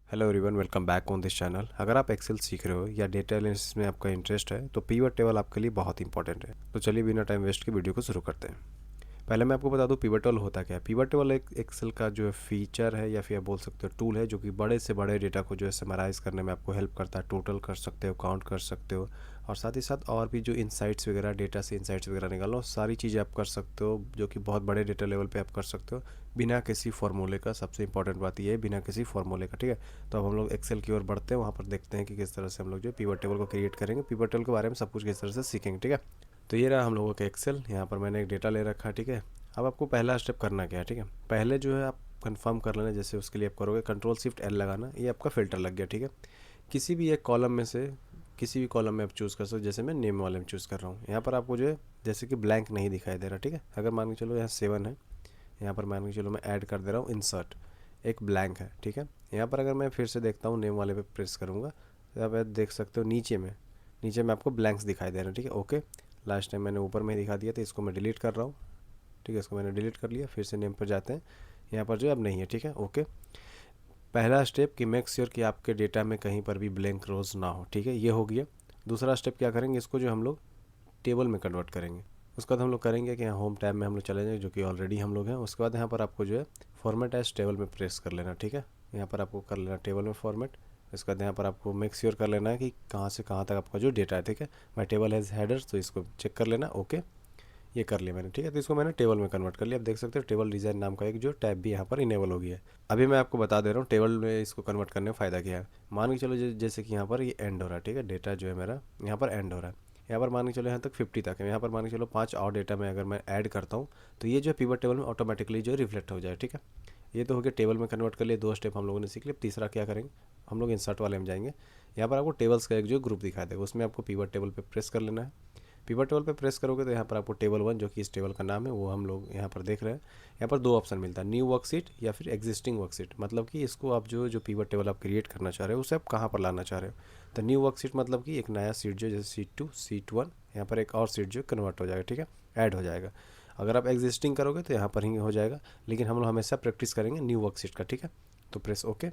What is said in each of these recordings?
Hello everyone, welcome back on this channel. अगर आप Excel सीख रहे हो या डेटा एनालिसिस में आपका इंटरेस्ट है तो पीवट टेबल आपके लिए बहुत इंपॉर्टेंट है। तो चलिए बिना टाइम वेस्ट के वीडियो को शुरू करते हैं। पहले मैं आपको बता दूं पीवट टेबल होता क्या है। पीवट टेबल एक एक्सेल का जो है फीचर है या फिर आप बोल सकते हो टूल है, जो कि बड़े से बड़े डेटा को जो है समराइज़ करने में आपको हेल्प करता है। टोटल कर सकते हो, काउंट कर सकते हो, और साथ ही साथ और भी जो इंसाइट्स वगैरह, डेटा से इंसाइट्स वगैरह निकालना, सारी चीज़ें आप कर सकते हो, जो कि बहुत बड़े डेटा लेवल पे आप कर सकते हो बिना किसी फार्मूले का। सबसे इंपॉर्टेंट बात ये है, बिना किसी फार्मूले का। ठीक है, तो अब हम लोग एक्सेल की ओर बढ़ते हैं, वहाँ पर देखते हैं कि किस तरह से हम लोग जो पीवट टेबल को क्रिएट करेंगे। पीवट टेबल के बारे में सब कुछ किस तरह से सीखेंगे। ठीक है, तो ये रहा हम लोगों का एक्सेल। यहाँ पर मैंने एक डेटा ले रखा है। ठीक है, अब आपको पहला स्टेप करना क्या है। ठीक है, पहले जो है आप कंफर्म कर लेना। जैसे उसके लिए आप करोगे कंट्रोल शिफ्ट एल लगाना, ये आपका फ़िल्टर लग गया। ठीक है, किसी भी एक कॉलम में से किसी भी कॉलम में आप चूज़ कर सकते हो। जैसे मैं नेम वाले में चूज़ कर रहा हूँ। यहाँ पर आपको जो है जैसे कि ब्लैंक नहीं दिखाई दे रहा। ठीक है, अगर मान के चलो यहाँ 7 है, यहाँ पर मान के चलो मैं ऐड कर दे रहा हूँ इंसर्ट, एक ब्लैंक है। ठीक है, यहाँ पर अगर मैं फिर से देखता हूँ नेम वाले पे प्रेस करूँगा तो आप देख सकते हो नीचे में आपको ब्लैंक्स दिखाई दे रहे हैं। ठीक है, ओके। लास्ट टाइम मैंने ऊपर में ही दिखा दिया, तो इसको मैं डिलीट कर रहा हूँ। ठीक है, इसको मैंने डिलीट कर लिया। फिर से नेम पर जाते हैं, यहाँ पर जो अब नहीं है। ठीक है, ओके। पहला स्टेप कि मेक श्योर कि आपके डेटा में कहीं पर भी ब्लैंक रोज ना हो। ठीक है, ये हो गया। दूसरा स्टेप क्या करेंगे, इसको जो हम लोग टेबल में कन्वर्ट करेंगे। उसके बाद हम लोग करेंगे कि यहाँ होम टैब में हम लोग चले जाएंगे, जो कि ऑलरेडी हम लोग हैं। उसके बाद यहाँ पर आपको जो है फॉर्मेट एज टेबल में प्रेस कर लेना। ठीक है, यहाँ पर आपको कर लेना टेबल में फॉर्मेट। इसके बाद यहाँ पर आपको मेक श्योर कर लेना है कि कहाँ से कहाँ तक आपका जो डेटा है। ठीक है, माई टेबल हैज़ हेडर, तो इसको चेक कर लेना। ओके, ये कर लिया मैंने। ठीक है, तो इसको मैंने टेबल में कन्वर्ट कर लिया। आप देख सकते हो टेबल डिज़ाइन नाम का एक जो टैब भी यहाँ पर इनेबल हो गया है। अभी मैं आपको बता दे रहा हूँ टेबल में इसको कन्वर्ट करने में फ़ायदा क्या है। मान के चलो जैसे कि यहाँ पर ये एंड हो रहा है। ठीक है, डेटा जो है मेरा यहाँ पर एंड हो रहा है। यहाँ पर मान के चलो यहाँ तक 50 तक है। यहाँ पर मान के चलो 5 और डेटा में अगर मैं ऐड करता हूँ तो ये जो पिवट टेबल में ऑटोमेटिकली जो रिफ्लेक्ट हो जाए। ठीक है, ये तो हो गया टेबल में कन्वर्ट कर लिए। 2 स्टेप हम लोगों ने सीख लिया। तीसरा क्या करेंगे, हम लोग इंसर्ट वाले में जाएंगे। यहाँ पर आपको टेबल्स का एक जो ग्रुप दिखाई देगा, उसमें आपको पिवट टेबल पर प्रेस कर लेना है। पिवट टेबल पे प्रेस करोगे तो यहाँ पर आपको टेबल 1, जो कि इस टेबल का नाम है, वो हम लोग यहाँ पर देख रहे हैं। यहाँ पर 2 ऑप्शन मिलता है, न्यू वर्कशीट या फिर एग्जिस्टिंग वर्कशीट। मतलब कि इसको आप जो जो पिवट टेबल आप क्रिएट करना चाह रहे हो उसे आप कहाँ पर लाना चाह रहे हो। तो न्यू वर्कशीट मतलब कि एक नया सीट जो, जैसे सीट 2, सीट 1, यहाँ पर एक और सीट जो कन्वर्ट हो जाएगा। ठीक है, ऐड हो जाएगा। अगर आप एग्जिस्टिंग करोगे तो यहाँ पर ही हो जाएगा, लेकिन हम लोग हमेशा प्रैक्टिस करेंगे न्यू वर्कशीट का। ठीक है, तो प्रेस ओके,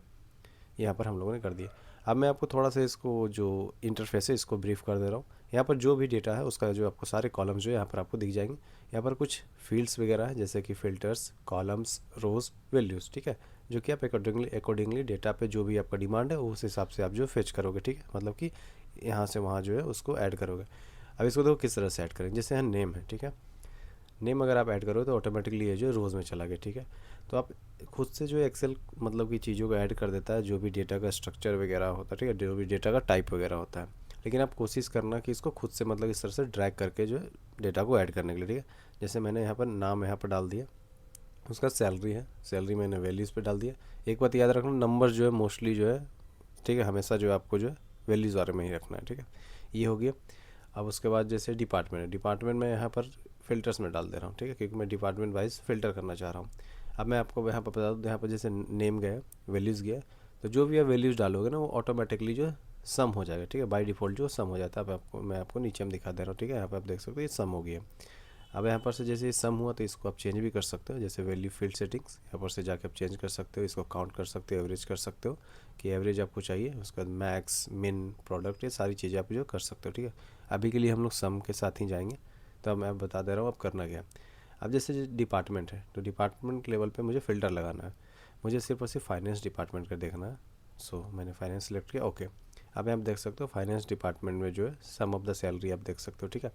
यहाँ पर हम लोगों ने कर दिया। अब मैं आपको थोड़ा सा इसको जो इंटरफेस है इसको ब्रीफ कर दे रहा हूँ। यहाँ पर जो भी डेटा है उसका जो आपको सारे कॉलम्स जो है यहाँ पर आपको दिख जाएंगे। यहाँ पर कुछ फील्ड्स वगैरह है, जैसे कि फ़िल्टर्स, कॉलम्स, रोज़, वैल्यूज़। ठीक है, जो कि आप अकॉर्डिंगली डेटा पे जो भी आपका डिमांड है उस हिसाब से आप जो फेच करोगे। ठीक है, मतलब कि यहाँ से वहाँ जो है उसको ऐड करोगे। अब इसको देखो किस तरह से ऐड करेंगे। जैसे यहाँ नेम है। ठीक है, नेम अगर आप ऐड करो तो ऑटोमेटिकली ये जो रोज़ में चला गया। ठीक है, तो आप खुद से जो एक्सेल मतलब कि चीज़ों को ऐड कर देता है, जो भी डेटा का स्ट्रक्चर वगैरह होता है। ठीक है, जो भी डेटा का टाइप वगैरह होता है। लेकिन आप कोशिश करना कि इसको खुद से मतलब इस तरह से ड्रैग करके जो है डेटा को ऐड करने के लिए। ठीक है, जैसे मैंने यहाँ पर नाम यहाँ पर डाल दिया, उसका सैलरी है, सैलरी मैंने वैल्यूज़ पे डाल दिया। एक बात याद रखना, नंबर जो है मोस्टली जो है, ठीक है, हमेशा जो है आपको जो है वैल्यूज़ बारे में ही रखना है। ठीक है, ये हो गया। अब उसके बाद जैसे डिपार्टमेंट है, डिपार्टमेंट में यहाँ पर फ़िल्टर्स में डाल दे रहा हूँ। ठीक है, क्योंकि मैं डिपार्टमेंट वाइज फ़िल्टर करना चाह रहा हूँ। अब मैं आपको यहाँ पर बता दूँ, यहाँ पर जैसे नेम गया, वैल्यूज़ गया, तो जो भी आप वैल्यूज़ डालोगे ना वो ऑटोमेटिकली जो है सम हो जाएगा। ठीक है, बाय डिफ़ॉल्ट जो सम हो जाता है। अब आपको मैं आपको नीचे में दिखा दे रहा हूँ। ठीक है, यहाँ पर आप देख सकते हो ये सम हो गया। अब यहाँ पर से जैसे ये सम हुआ तो इसको आप चेंज भी कर सकते हो। जैसे वैल्यू फील्ड सेटिंग्स, यहाँ पर से जाके आप चेंज कर सकते हो, इसको काउंट कर सकते हो, एवरेज कर सकते हो कि एवरेज आपको चाहिए। उसके बाद मैक्स, मिन, प्रोडक्ट, ये सारी चीज़ें आप जो कर सकते हो। ठीक है, अभी के लिए हम लोग सम के साथ ही जाएंगे। तो अब मैं बता दे रहा हूँ अब करना क्या। अब जैसे डिपार्टमेंट है तो डिपार्टमेंट लेवल पे मुझे फ़िल्टर लगाना है। मुझे सिर्फ और सिर्फ फाइनेंस डिपार्टमेंट का देखना है। सो मैंने फाइनेंस सेलेक्ट किया, ओके। अब आप देख सकते हो फाइनेंस डिपार्टमेंट में जो है सम ऑफ द सैलरी आप देख सकते हो। ठीक है,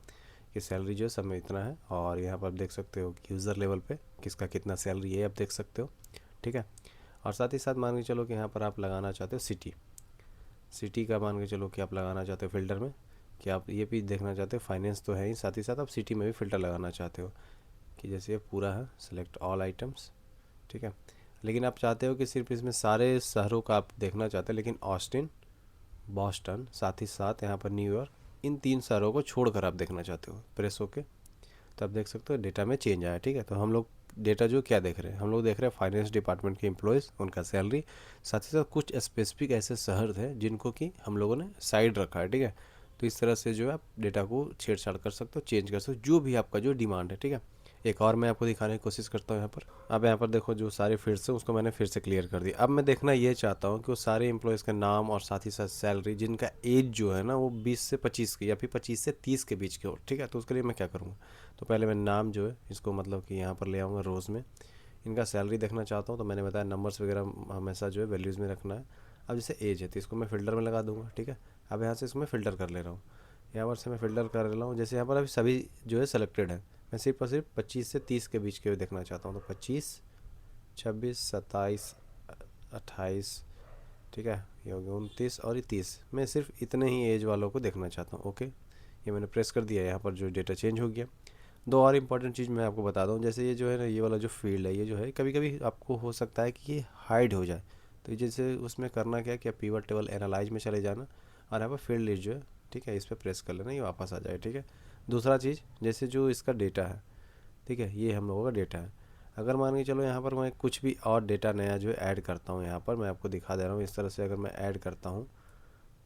कि सैलरी जो है सब में इतना है, और यहाँ पर आप देख सकते हो कि यूज़र लेवल पे किसका कितना सैलरी है आप देख सकते हो। ठीक है, और साथ ही साथ मान के चलो कि यहाँ पर आप लगाना चाहते हो सिटी, सिटी का मान के चलो कि आप लगाना चाहते हो फ़िल्टर में, कि आप ये भी देखना चाहते हो फाइनेंस तो है ही, साथ ही साथ आप सिटी में भी फ़िल्टर लगाना चाहते हो कि जैसे ये पूरा है सेलेक्ट ऑल आइटम्स। ठीक है, लेकिन आप चाहते हो कि सिर्फ इसमें सारे शहरों का आप देखना चाहते हो, लेकिन ऑस्टिन, बॉस्टन, साथ ही साथ यहाँ पर न्यूयॉर्क, इन 3 शहरों को छोड़कर आप देखना चाहते हो। प्रेस होके तो आप देख सकते हो डेटा में चेंज आया। ठीक है, तो हम लोग डेटा जो क्या देख रहे हैं, हम लोग देख रहे हैं फाइनेंस डिपार्टमेंट के एम्प्लॉयज़, उनका सैलरी, साथ ही साथ कुछ स्पेसिफिक ऐसे शहर थे जिनको कि हम लोगों ने साइड रखा है। ठीक है, तो इस तरह से जो है आप डेटा को छेड़छाड़ कर सकते हो, चेंज कर सकते हो, जो भी आपका जो डिमांड है। ठीक है, एक और मैं आपको दिखाने की कोशिश करता हूँ यहाँ पर। अब यहाँ पर देखो जो सारे फील्ड्स हैं उसको मैंने फिर से क्लियर कर दिया। अब मैं देखना ये चाहता हूँ कि वो सारे एम्प्लॉयज़ का नाम और साथ ही साथ सैलरी जिनका एज जो है ना वो 20 से 25 की या फिर 25 से 30 के बीच की हो, ठीक है। तो उसके लिए मैं क्या करूँगा, तो पहले मैं नाम जो है इसको मतलब कि यहाँ पर ले आऊँगा रोज़ में। इनका सैलरी देखना चाहता हूँ तो मैंने बताया नंबर्स वगैरह हमेशा जो है वैल्यूज़ में रखना है। अब जैसे एज है तो इसको मैं फ़िल्टर में लगा दूँगा, ठीक है। अब यहाँ से इसको मैं फ़िल्टर कर ले रहा हूँ, यहाँ पर से मैं फ़िल्टर कर रहा हूँ। जैसे यहाँ पर अभी सभी जो है सेलेक्टेड है, मैं सिर्फ और सिर्फ 25 से 30 के बीच के देखना चाहता हूँ। तो 25, 26, 27, 28, ठीक है, ये हो गया 29 और ये 30। मैं सिर्फ इतने ही एज वालों को देखना चाहता हूँ। ओके, ये मैंने प्रेस कर दिया, यहाँ पर जो डेटा चेंज हो गया। दो और इम्पॉर्टेंट चीज़ मैं आपको बता दूँ, जैसे ये जो है ना ये वाला जो फील्ड है ये जो है कभी कभी आपको हो सकता है कि ये हाइड हो जाए। तो जैसे उसमें करना क्या है कि पिवट टेबल एनालाइज में चले जाना और यहाँ पर फील्ड लिस्ट जो है, ठीक है, इस पर प्रेस कर लेना, ये वापस आ जाए, ठीक है। दूसरा चीज़, जैसे जो इसका डेटा है, ठीक है, ये हम लोगों का डेटा है। अगर मान के चलो यहाँ पर मैं कुछ भी और डेटा नया जो है ऐड करता हूँ, यहाँ पर मैं आपको दिखा दे रहा हूँ इस तरह से अगर मैं ऐड करता हूँ,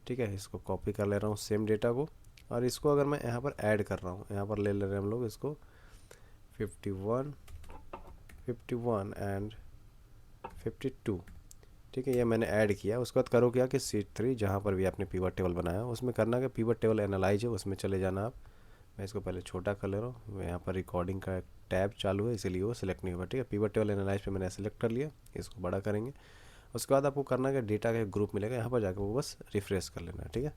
ठीक है, इसको कॉपी कर ले रहा हूँ सेम डेटा को, और इसको अगर मैं यहाँ पर ऐड कर रहा हूँ, यहाँ पर ले ले रहे हैं हम लोग इसको 51, 51 एंड 52, ठीक है, ये मैंने ऐड किया। उसके बाद करो क्या कि सीट 3 जहाँ पर भी आपने पिवट टेबल बनाया उसमें करना कि पिवट टेबल एनालाइज है उसमें चले जाना आप। मैं इसको पहले छोटा कर ले रहा हूँ, यहाँ पर रिकॉर्डिंग का टैब चालू है इसीलिए वो सिलेक्ट नहीं हुआ, ठीक है। पिवट टेबल एनालाइज पे मैंने सेलेक्ट कर लिया, इसको बड़ा करेंगे। उसके बाद आपको करना है कि डेटा का एक ग्रुप मिलेगा, यहाँ पर जाकर वो बस रिफ्रेश कर लेना है, ठीक है।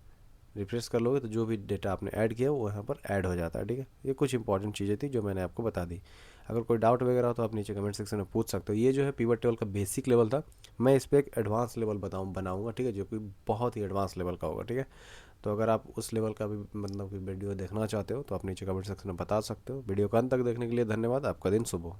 रिफ्रेश कर लोगे तो जो भी डेटा आपने ऐड किया वो यहाँ पर ऐड हो जाता है, ठीक है। ये कुछ इंपॉर्टेंट चीज़ें थी जो मैंने आपको बता दी। अगर कोई डाउट वगैरह हो तो आप नीचे कमेंट सेक्शन में पूछ सकते हो। ये जो है पिवट टेबल का बेसिक लेवल था, मैं इस पर एक एडवांस लेवल बनाऊंगा, ठीक है, जो कि बहुत ही एडवांस लेवल का होगा, ठीक है। तो अगर आप उस लेवल का भी मतलब कि वीडियो देखना चाहते हो तो आप नीचे कमेंट सेक्शन में बता सकते हो। वीडियो को अंत तक देखने के लिए धन्यवाद। आपका दिन शुभ हो।